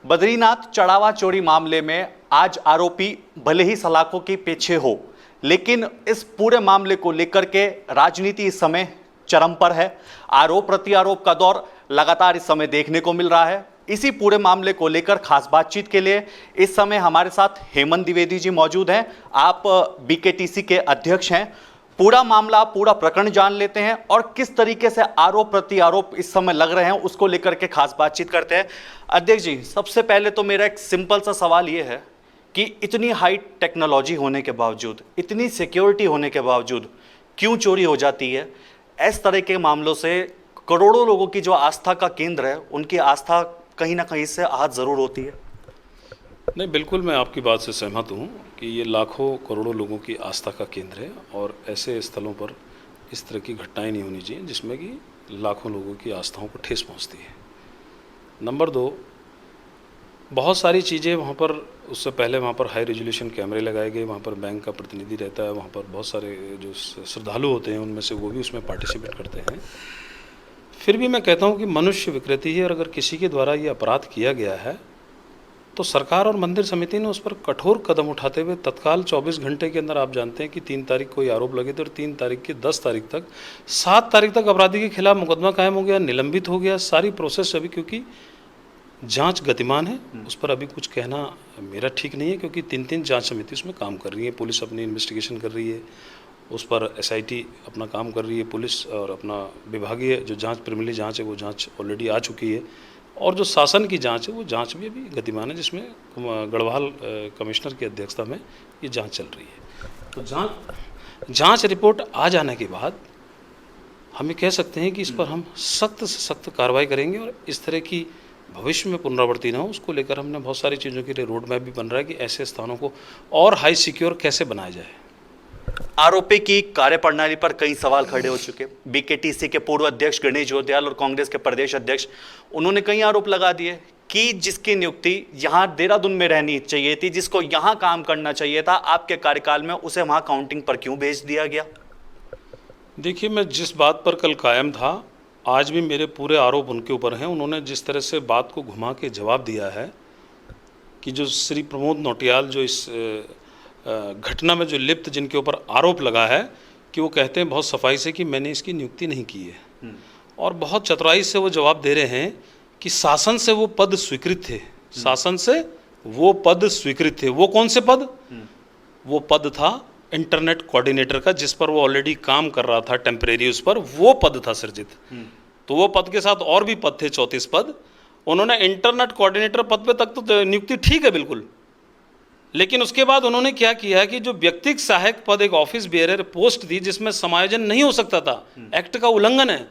बद्रीनाथ चढ़ावा चोरी मामले में आज आरोपी भले ही सलाखों के पीछे हो, लेकिन इस पूरे मामले को लेकर के राजनीति इस समय चरम पर है। आरोप प्रत्यारोप का दौर लगातार इस समय देखने को मिल रहा है। इसी पूरे मामले को लेकर खास बातचीत के लिए इस समय हमारे साथ हेमंत द्विवेदी जी मौजूद हैं। आप बीकेटीसी के अध्यक्ष हैं। पूरा मामला, पूरा प्रकरण जान लेते हैं और किस तरीके से आरोप प्रत्यारोप इस समय लग रहे हैं उसको लेकर के खास बातचीत करते हैं। अध्यक्ष जी, सबसे पहले तो मेरा एक सिंपल सा सवाल ये है कि इतनी हाई टेक्नोलॉजी होने के बावजूद, इतनी सिक्योरिटी होने के बावजूद क्यों चोरी हो जाती है? इस तरह के मामलों से करोड़ों लोगों की जो आस्था का केंद्र है, उनकी आस्था कहीं ना कहीं से आहत ज़रूर होती है। नहीं, बिल्कुल मैं आपकी बात से सहमत हूँ कि ये लाखों करोड़ों लोगों की आस्था का केंद्र है और ऐसे स्थलों पर इस तरह की घटनाएं नहीं होनी चाहिए जिसमें कि लाखों लोगों की आस्थाओं को ठेस पहुँचती है। नंबर 2, बहुत सारी चीज़ें वहाँ पर, उससे पहले वहाँ पर हाई रेजोल्यूशन कैमरे लगाए गए, वहाँ पर बैंक का प्रतिनिधि रहता है, वहाँ पर बहुत सारे जो श्रद्धालु होते हैं उनमें से वो भी उसमें पार्टिसिपेट करते हैं। फिर भी मैं कहता हूँ कि मनुष्य विकृति है और अगर किसी के द्वारा ये अपराध किया गया है तो सरकार और मंदिर समिति ने उस पर कठोर कदम उठाते हुए तत्काल 24 घंटे के अंदर, आप जानते हैं कि 3 तारीख कोई आरोप लगे थे और 3 तारीख के 10 तारीख तक, 7 तारीख तक अपराधी के खिलाफ मुकदमा कायम हो गया, निलंबित हो गया। सारी प्रोसेस अभी, क्योंकि जांच गतिमान है, उस पर अभी कुछ कहना मेरा ठीक नहीं है, क्योंकि 3 जांच समिति उसमें काम कर रही है। पुलिस अपनी इन्वेस्टिगेशन कर रही है, उस पर एसआईटी अपना काम कर रही है, पुलिस और अपना विभागीय जो जांच, प्रिलिमिनरी जांच है वो जांच ऑलरेडी आ चुकी है, और जो शासन की जांच है वो जांच भी अभी गतिमान है, जिसमें गढ़वाल कमिश्नर की अध्यक्षता में ये जांच चल रही है। तो जांच रिपोर्ट आ जाने के बाद हम ये कह सकते हैं कि इस पर हम सख्त से सख्त कार्रवाई करेंगे और इस तरह की भविष्य में पुनरावृत्ति ना हो, उसको लेकर हमने बहुत सारी चीज़ों के लिए रोड मैप भी बन रहा है कि ऐसे स्थानों को और हाई सिक्योर कैसे बनाया जाए। आरोपी की कार्यप्रणाली पर कई सवाल खड़े हो चुके। बीकेटीसी के पूर्व अध्यक्ष गणेश जोध्याल और कांग्रेस के प्रदेश अध्यक्ष, उन्होंने कई आरोप लगा दिए कि जिसकी नियुक्ति यहां देहरादून में रहनी चाहिए थी, जिसको यहां काम करना चाहिए था, आपके कार्यकाल में उसे वहां काउंटिंग पर क्यों भेज दिया गया? देखिए, मैं जिस बात पर कल कायम था, आज भी मेरे पूरे आरोप उनके ऊपर हैं। उन्होंने जिस तरह से बात को घुमा के जवाब दिया है कि जो श्री प्रमोद नौटियाल जो इस घटना में जो लिप्त, जिनके ऊपर आरोप लगा है, कि वो कहते हैं बहुत सफाई से कि मैंने इसकी नियुक्ति नहीं की है, और बहुत चतुराई से वो जवाब दे रहे हैं कि शासन से वो पद स्वीकृत थे, शासन से वो पद स्वीकृत थे। वो कौन से पद? वो पद था इंटरनेट कोऑर्डिनेटर का, जिस पर वो ऑलरेडी काम कर रहा था टेम्परेरी, उस पर वो पद था सृजित। तो वो पद के साथ और भी पद थे, 34 पद। उन्होंने इंटरनेट कोऑर्डिनेटर पद पे तक तो नियुक्ति ठीक है बिल्कुल, लेकिन उसके बाद उन्होंने क्या किया कि जो व्यक्तिगत सहायक पद, एक ऑफिस बेयरर पोस्ट थी जिसमें समायोजन नहीं हो सकता था, एक्ट का उल्लंघन है,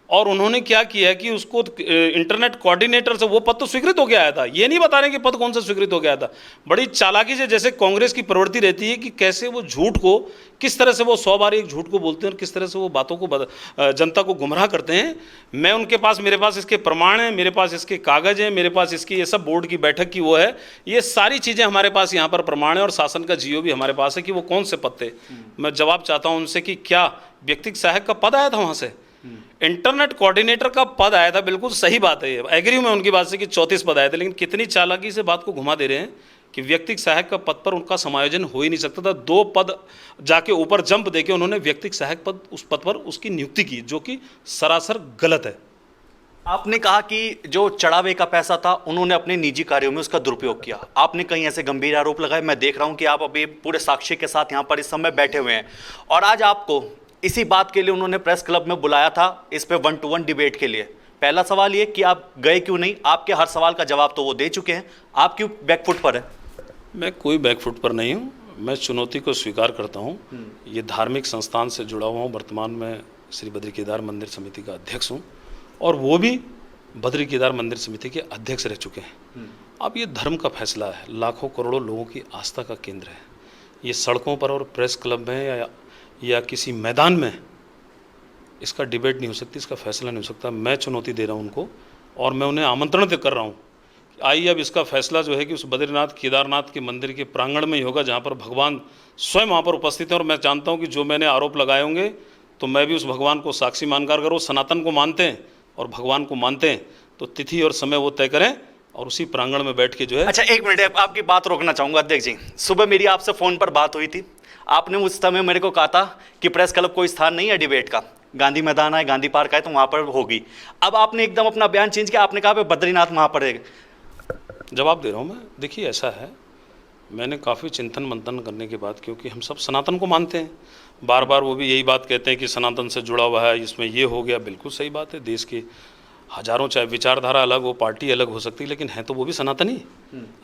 और उन्होंने क्या किया कि उसको इंटरनेट कोऑर्डिनेटर से वो पद तो स्वीकृत हो गया आया था, ये नहीं बता रहे कि पद कौन सा स्वीकृत हो गया था। बड़ी चालाकी से, जैसे कांग्रेस की प्रवृत्ति रहती है कि कैसे वो झूठ को, किस तरह से वो 100 बार एक झूठ को बोलते हैं और किस तरह से वो बातों को जनता को गुमराह करते हैं। मैं उनके पास, मेरे पास इसके प्रमाण हैं, मेरे पास इसके कागज हैं, मेरे पास इसकी, ये सब बोर्ड की बैठक की वो है, ये सारी चीज़ें हमारे पास यहाँ पर प्रमाण है, और शासन का जीओ भी हमारे पास है कि वो कौन से पद थे। मैं जवाब चाहता हूँ उनसे कि क्या व्यक्तिगत सहायक का पद आया था वहाँ से? इंटरनेट कोऑर्डिनेटर का पद आया था, बिल्कुल सही बात है, एग्री हूं मैं उनकी बात से कि 34 पद आए थे, लेकिन कितनी चालाकी से बात को घुमा दे रहे हैं कि व्यक्तिगत सहायक का पद पर उनका समायोजन हो ही नहीं सकता था। 2 पद जाके ऊपर जंप देके उन्होंने व्यक्तिगत सहायक पद, उस पद पर उसकी नियुक्ति की, जो कि सरासर गलत है। आपने कहा कि जो चढ़ावे का पैसा था उन्होंने अपने निजी कार्यों में उसका दुरुपयोग किया। आपने कई ऐसे गंभीर आरोप लगाए। मैं देख रहा हूं कि आप अभी पूरे साक्ष्य के साथ यहाँ पर इस समय बैठे हुए हैं, और आज आपको इसी बात के लिए उन्होंने प्रेस क्लब में बुलाया था, इस पे 1-to-1 डिबेट के लिए। पहला सवाल ये कि आप गए क्यों नहीं? आपके हर सवाल का जवाब तो वो दे चुके हैं, आप क्यों बैकफुट पर है? मैं कोई बैकफुट पर नहीं हूँ, मैं चुनौती को स्वीकार करता हूँ। ये धार्मिक संस्थान से जुड़ा हुआ हूँ। वर्तमान में श्री बद्री केदार मंदिर समिति का अध्यक्ष हूँ, और वो भी बद्री केदार मंदिर समिति के अध्यक्ष रह चुके हैं। अब ये धर्म का फैसला है, लाखों करोड़ों लोगों की आस्था का केंद्र है। ये सड़कों पर और प्रेस क्लब में या किसी मैदान में इसका डिबेट नहीं हो सकती, इसका फैसला नहीं हो सकता। मैं चुनौती दे रहा हूँ उनको, और मैं उन्हें आमंत्रण कर रहा हूँ कि आइए, अब इसका फैसला जो है कि उस बद्रीनाथ केदारनाथ के मंदिर के प्रांगण में ही होगा, जहाँ पर भगवान स्वयं वहाँ पर उपस्थित हैं। और मैं जानता हूँ कि जो मैंने आरोप लगाए होंगे, तो मैं भी उस भगवान को साक्षी मानकर, अगर वो सनातन को मानते हैं और भगवान को मानते हैं, तो तिथि और समय वो तय करें और उसी प्रांगण में बैठ के जो है। अच्छा, एक मिनट, आपकी बात रोकना चाहूंगा अध्यक्ष जी। सुबह मेरी आपसे फोन पर बात हुई थी, आपने उस समय मेरे को कहा था कि प्रेस क्लब कोई स्थान नहीं है डिबेट का, गांधी मैदान है, गांधी पार्क है, तो वहां पर होगी। अब आपने एकदम अपना बयान चेंज किया, आपने कहा बद्रीनाथ वहां पर है। जवाब दे रहा हूँ मैं। देखिए ऐसा है, मैंने काफ़ी चिंतन मंथन करने के बाद, क्योंकि हम सब सनातन को मानते हैं, बार बार वो भी यही बात कहते हैं कि सनातन से जुड़ा हुआ है, इसमें ये हो गया। बिल्कुल सही बात है, देश के हजारों, चाहे विचारधारा अलग हो, पार्टी अलग हो सकती है, लेकिन है तो वो भी सनातनी।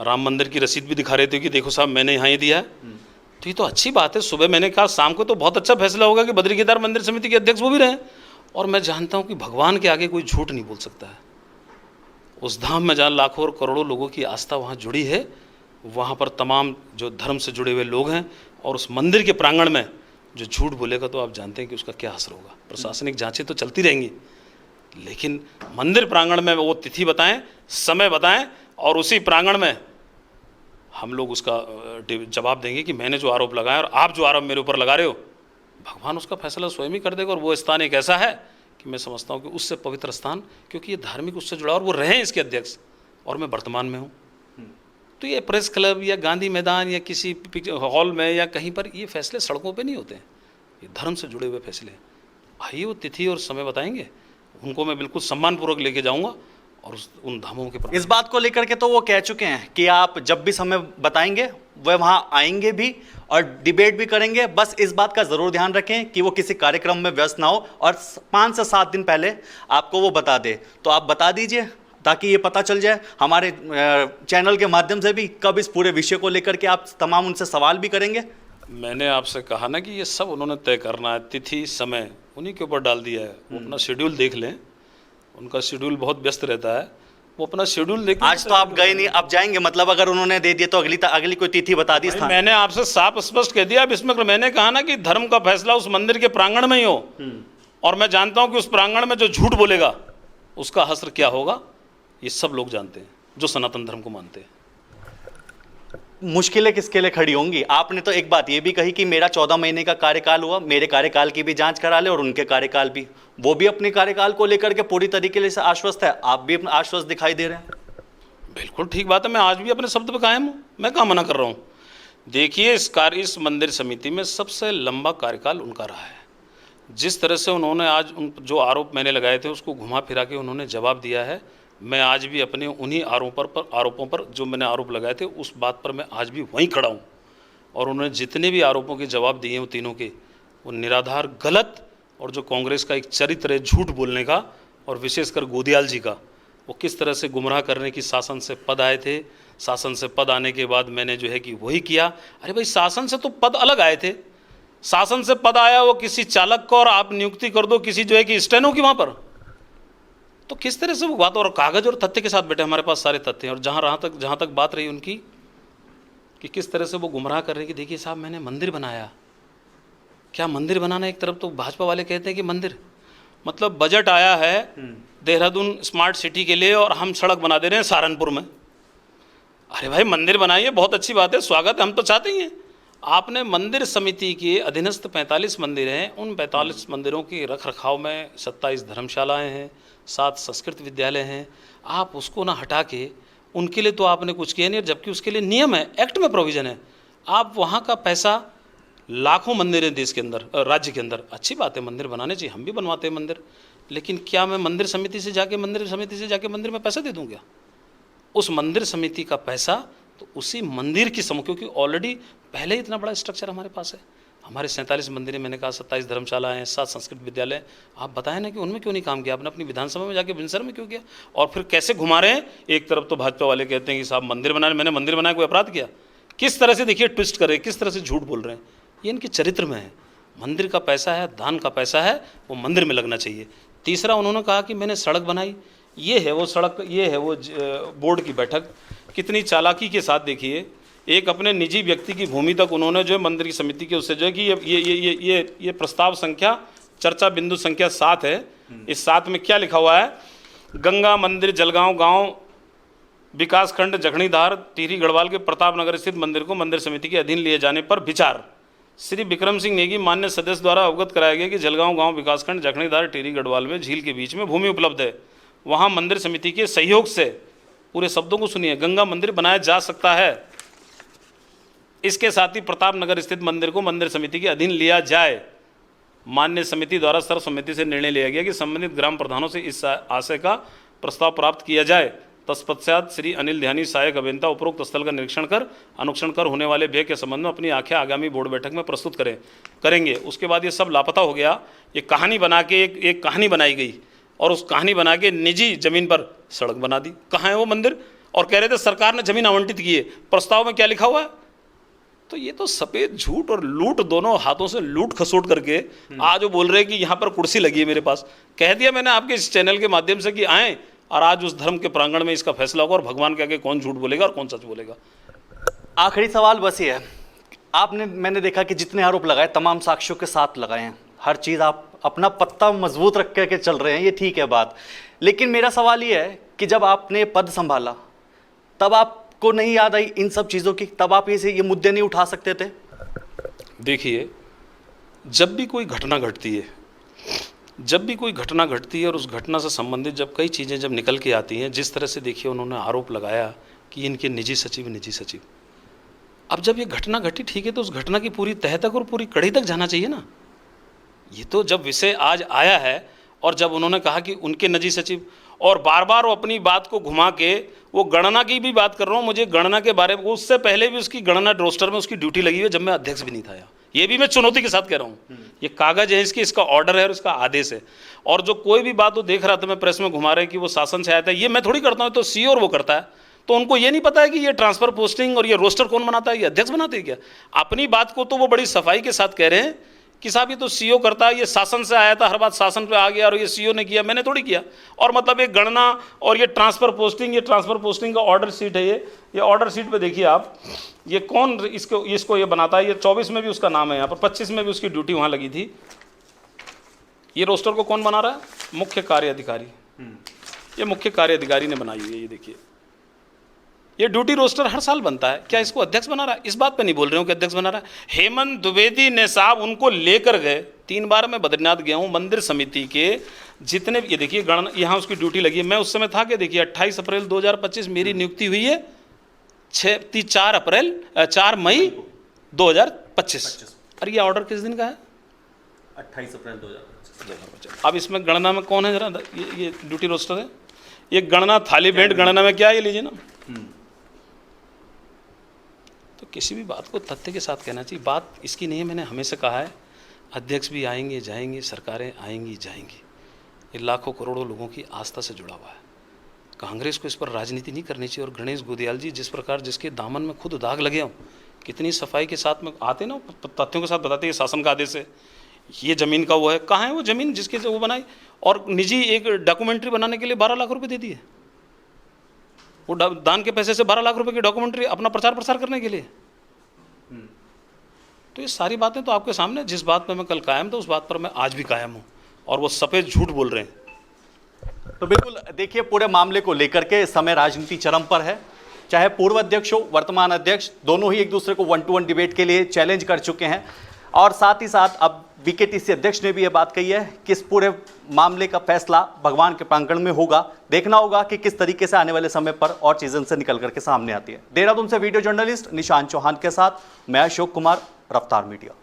राम मंदिर की रसीद भी दिखा रहे थे कि देखो साहब मैंने यहाँ ये दिया है, तो ये तो अच्छी बात है। सुबह मैंने कहा शाम को तो बहुत अच्छा फैसला होगा कि बद्री केदार मंदिर समिति के अध्यक्ष वो भी रहे। और मैं जानता हूँ कि भगवान के आगे कोई झूठ नहीं बोल सकता है। उस धाम में जहाँ लाखों और करोड़ों लोगों की आस्था वहाँ जुड़ी है, वहाँ पर तमाम जो धर्म से जुड़े हुए लोग हैं, और उस मंदिर के प्रांगण में जो झूठ बोलेगा तो आप जानते हैं कि उसका क्या असर होगा। प्रशासनिक जांचें तो चलती रहेंगी, लेकिन मंदिर प्रांगण में वो तिथि बताएं, समय बताएं, और उसी प्रांगण में हम लोग उसका जवाब देंगे कि मैंने जो आरोप लगाया और आप जो आरोप मेरे ऊपर लगा रहे हो, भगवान उसका फैसला स्वयं ही कर देगा। और वो स्थान एक ऐसा है कि मैं समझता हूँ कि उससे पवित्र स्थान, क्योंकि ये धार्मिक उससे जुड़ा, और वो रहे इसके अध्यक्ष, और मैं वर्तमान में हूँ। तो ये प्रेस क्लब या गांधी मैदान या किसी हॉल में या कहीं पर, ये फैसले सड़कों पे नहीं होते हैं, ये धर्म से जुड़े हुए फैसले। आइए वो तिथि और समय बताएंगे, उनको मैं बिल्कुल सम्मानपूर्वक लेके जाऊंगा, और उन धामों के इस बात को लेकर के तो वो कह चुके हैं कि आप जब भी समय बताएंगे वह वहां आएंगे भी और डिबेट भी करेंगे। बस इस बात का जरूर ध्यान रखें कि वो किसी कार्यक्रम में व्यस्त ना हो, और 5 से 7 दिन पहले आपको वो बता दे। तो आप बता दीजिए ताकि ये पता चल जाए हमारे चैनल के माध्यम से भी कब इस पूरे विषय को लेकर के आप तमाम उनसे सवाल भी करेंगे। मैंने आपसे कहा ना कि ये सब उन्होंने तय करना है, तिथि समय उन्हीं के ऊपर डाल दिया है। वो अपना शेड्यूल देख लें, उनका शेड्यूल बहुत व्यस्त रहता है, वो अपना शेड्यूल देख। आज तो आप गए नहीं, आप जाएंगे, मतलब अगर उन्होंने दे दिया तो अगली कोई तिथि बता दी। मैंने आपसे साफ स्पष्ट कह दिया। अब इसमें मैंने कहा ना कि धर्म का फैसला उस मंदिर के प्रांगण में ही हो, और मैं जानता हूं कि उस प्रांगण में जो झूठ बोलेगा उसका हश्र क्या होगा, ये सब लोग जानते हैं जो सनातन धर्म को मानते हैं। मुश्किलें किसके लिए खड़ी होंगी? आपने तो एक बात ये भी कही कि मेरा 14 महीने का कार्यकाल हुआ, मेरे कार्यकाल की भी जांच करा ले, और उनके कार्यकाल भी, वो भी अपने कार्यकाल को लेकर के पूरी तरीके से आश्वस्त है, आप भी आश्वस्त दिखाई दे रहे हैं। बिल्कुल ठीक बात है, मैं आज भी अपने शब्द पर कायम हूँ, मैं कहाँ मना कर रहा हूँ। देखिए इस मंदिर समिति में सबसे लंबा कार्यकाल उनका रहा है। जिस तरह से उन्होंने आज जो आरोप मैंने लगाए थे उसको घुमा फिरा के उन्होंने जवाब दिया है। मैं आज भी अपने उन्हीं आरोपों पर जो मैंने आरोप लगाए थे उस बात पर मैं आज भी वहीं खड़ा हूँ। और उन्होंने जितने भी आरोपों के जवाब दिए वो तीनों के, वो निराधार, गलत, और जो कांग्रेस का एक चरित्र है झूठ बोलने का, और विशेषकर गोदियाल जी का, वो किस तरह से गुमराह करने की शासन से पद आए थे। शासन से पद आने के बाद मैंने जो है कि वही किया। अरे भाई, शासन से तो पद अलग आए थे, शासन से पद आया वो किसी चालक को, और आप नियुक्ति कर दो किसी जो है कि स्टेनो की वहाँ पर, तो किस तरह से वो बात, और कागज और तथ्य के साथ बैठे, हमारे पास सारे तथ्य हैं। और जहाँ तक बात रही उनकी कि किस तरह से वो गुमराह कर रहे कि देखिए साहब मैंने मंदिर बनाया। क्या मंदिर बनाना? एक तरफ तो भाजपा वाले कहते हैं कि मंदिर, मतलब बजट आया है देहरादून स्मार्ट सिटी के लिए और हम सड़क बना दे रहे हैं सहारनपुर में। अरे भाई, मंदिर बनाइए, बहुत अच्छी बात है, स्वागत है, हम तो चाहते ही हैं। आपने मंदिर समिति के अधीनस्थ 45 मंदिर हैं, उन 45 मंदिरों के रख रखाव में 27 धर्मशालाएँ हैं, 7 संस्कृत विद्यालय हैं। आप उसको ना हटा के उनके लिए तो आपने कुछ किया नहीं, जबकि उसके लिए नियम है, एक्ट में प्रोविज़न है। आप वहाँ का पैसा, लाखों मंदिर हैं देश के अंदर, राज्य के अंदर, अच्छी बात है, मंदिर बनाने चाहिए, हम भी बनवाते हैं मंदिर, लेकिन क्या मैं मंदिर समिति से जाके मंदिर में पैसा दे दूँ क्या? उस मंदिर समिति का पैसा तो उसी मंदिर की क्योंकि ऑलरेडी पहले ही इतना बड़ा स्ट्रक्चर हमारे पास है। हमारे 47 मंदिर, मैंने कहा 27 धर्मशाला हैं, 7 संस्कृत विद्यालय। आप बताएं ना कि उनमें क्यों नहीं काम किया आपने? अपनी विधानसभा में जाके बिनसर में क्यों किया? और फिर कैसे घुमा रहे हैं? एक तरफ तो भाजपा वाले कहते हैं कि साहब मंदिर बनाने, मैंने मंदिर बनाया, कोई अपराध किया? किस तरह से, देखिए ट्विस्ट कर रहे हैं, किस तरह से झूठ बोल रहे हैं, ये इनके चरित्र में है। मंदिर का पैसा है, दान का पैसा है, वो मंदिर में लगना चाहिए। तीसरा, उन्होंने कहा कि मैंने सड़क बनाई, ये है वो सड़क, ये है वो बोर्ड की बैठक। कितनी चालाकी के साथ, देखिए, एक अपने निजी व्यक्ति की भूमि तक उन्होंने जो है मंदिर की समिति के उससे जो है कि ये प्रस्ताव संख्या, चर्चा बिंदु संख्या 7 है। इस 7 में क्या लिखा हुआ है? गंगा मंदिर जलगांव गांव विकासखंड जखणीधार टिहरी गढ़वाल के प्रताप नगर स्थित मंदिर को मंदिर समिति के अधीन लिए जाने पर विचार। श्री विक्रम सिंह नेगी मान्य सदस्य द्वारा अवगत कराया गया कि जलगांव गांव विकासखंड जखणीधार टिहरी गढ़वाल में झील के बीच में भूमि उपलब्ध है, वहाँ मंदिर समिति के सहयोग से पूरे शब्दों को सुनिए। गंगा मंदिर बनाया जा सकता है, इसके साथ ही प्रताप नगर स्थित मंदिर को मंदिर समिति के अधीन लिया जाए। मान्य समिति द्वारा सर्वसम्मति से निर्णय लिया गया कि संबंधित ग्राम प्रधानों से इस आशय का प्रस्ताव प्राप्त किया जाए। तत्पश्चात श्री अनिल ध्यानी सहायक अभियंता उपरोक्त स्थल का निरीक्षण कर अनुक्षण कर होने वाले व्यय के संबंध में अपनी आंखें आगामी बोर्ड बैठक में प्रस्तुत करेंगे। उसके बाद ये सब लापता हो गया। ये कहानी बना के एक कहानी बनाई गई और उस कहानी बना के निजी जमीन पर सड़क बना दी। कहाँ है वो मंदिर? और कह रहे थे सरकार ने जमीन आवंटित की है। प्रस्ताव में क्या लिखा हुआ है? तो ये तो सफेद झूठ और लूट, दोनों हाथों से लूट खसोट करके आज वो बोल रहे हैं कि यहाँ पर कुर्सी लगी है मेरे पास। कह दिया मैंने आपके इस चैनल के माध्यम से कि आए और आज उस धर्म के प्रांगण में इसका फैसला होगा और भगवान के आगे कौन झूठ बोलेगा और कौन सच बोलेगा। आखिरी सवाल बस ये है, मैंने देखा कि जितने आरोप लगाए तमाम साक्ष्यों के साथ लगाए हैं, हर चीज़ आप अपना पत्ता मजबूत रख करके चल रहे हैं, ये ठीक है बात। लेकिन मेरा सवाल ये है कि जब आपने पद संभाला तब आपको नहीं याद आई इन सब चीज़ों की? तब आप ये मुद्दे नहीं उठा सकते थे? देखिए, जब भी कोई घटना घटती है और उस घटना से संबंधित जब कई चीज़ें जब निकल के आती हैं, जिस तरह से देखिए उन्होंने आरोप लगाया कि इनके निजी सचिव, अब जब ये घटना घटी, ठीक है, तो उस घटना की पूरी तह तक और पूरी कड़ी तक जाना चाहिए ना। ये तो जब विषय आज आया है और जब उन्होंने कहा कि उनके निजी सचिव, और बार बार वो अपनी बात को घुमा के वो गणना की भी बात कर रहा हूँ, मुझे गणना के बारे में, उससे पहले भी उसकी गणना रोस्टर में उसकी ड्यूटी लगी हुई है जब मैं अध्यक्ष भी नहीं था यहाँ। ये भी मैं चुनौती के साथ कह रहा हूँ। ये कागज है इसका ऑर्डर है और इसका आदेश है। और जो कोई भी बात वो देख रहा था मैं प्रेस में घुमा रहे कि वो शासन से आया था, ये मैं थोड़ी करता हूँ, तो सीओ और वो करता है। तो उनको ये नहीं पता है कि ये ट्रांसफर पोस्टिंग और ये रोस्टर कौन बनाता है? ये अध्यक्ष बनाते हैं क्या? अपनी बात को तो वो बड़ी सफाई के साथ कह रहे हैं कि साहब ये तो सीओ करता है, ये शासन से आया था, हर बात शासन पे आ गया और ये सीओ ने किया, मैंने थोड़ी किया। और मतलब ये गणना और ये ट्रांसफर पोस्टिंग का ऑर्डर शीट है। ये ऑर्डर शीट पे देखिए आप, ये कौन इसको ये बनाता है? ये 24 में भी उसका नाम है यहाँ पर, 25 में भी उसकी ड्यूटी वहाँ लगी थी। ये रोस्टर को कौन बना रहा है? मुख्य कार्य अधिकारी। ये मुख्य कार्य अधिकारी ने बनाई हुई है। ये देखिए, ये ड्यूटी रोस्टर हर साल बनता है। क्या इसको अध्यक्ष बना रहा है? इस बात पे नहीं बोल रहे हूँ कि अध्यक्ष बना रहा है। हेमंत द्विवेदी ने साहब उनको लेकर गए। 3 बार मैं बद्रीनाथ गया हूँ। मंदिर समिति के जितने, ये देखिए गणना, यहाँ उसकी ड्यूटी लगी है। मैं उस समय था कि देखिए 28 अप्रैल 2025 मेरी नियुक्ति हुई है, 4 मई 2025। और ये ऑर्डर किस दिन का है? 28 अप्रैल 2025। अब इसमें गणना में कौन है जरा? ये ड्यूटी रोस्टर है। ये गणना थाली भेंट गणना में क्या है, ये लीजिए ना। तो किसी भी बात को तथ्य के साथ कहना चाहिए। बात इसकी नहीं है, मैंने हमेशा कहा है, अध्यक्ष भी आएंगे जाएंगे, सरकारें आएंगी जाएंगी। ये लाखों करोड़ों लोगों की आस्था से जुड़ा हुआ है। कांग्रेस को इस पर राजनीति नहीं करनी चाहिए। और गणेश गोदियाल जी जिस प्रकार जिसके दामन में खुद दाग लगे हों, कितनी सफाई के साथ में आते ना, तथ्यों के साथ बताते, ये शासन का आदेश है, ये ज़मीन का वो है। कहाँ है वो ज़मीन जिसके से वो बनाई? और निजी एक डॉक्यूमेंट्री बनाने के लिए 12 लाख रुपए दे दिए। वो दान के पैसे से 12 लाख रुपए की डॉक्यूमेंट्री अपना प्रचार करने के लिए। तो ये सारी बातें तो आपके सामने, जिस बात पे मैं कल कायम था उस बात पर मैं आज भी कायम हूँ। और वो सफ़ेद झूठ बोल रहे हैं। तो बिल्कुल देखिए, पूरे मामले को लेकर के इस समय राजनीति चरम पर है। चाहे पूर्व अध्यक्ष हो, वर्तमान अध्यक्ष, दोनों ही एक दूसरे को 1-to-1 डिबेट के लिए चैलेंज कर चुके हैं। और साथ ही साथ अब बीकेटीसी अध्यक्ष ने भी ये बात कही है कि इस पूरे मामले का फैसला भगवान के प्रांगण में होगा। देखना होगा कि किस तरीके से आने वाले समय पर और चीजें से निकल करके सामने आती है। देहरादून से वीडियो जर्नलिस्ट निशांत चौहान के साथ मैं अशोक कुमार, रफ्तार मीडिया।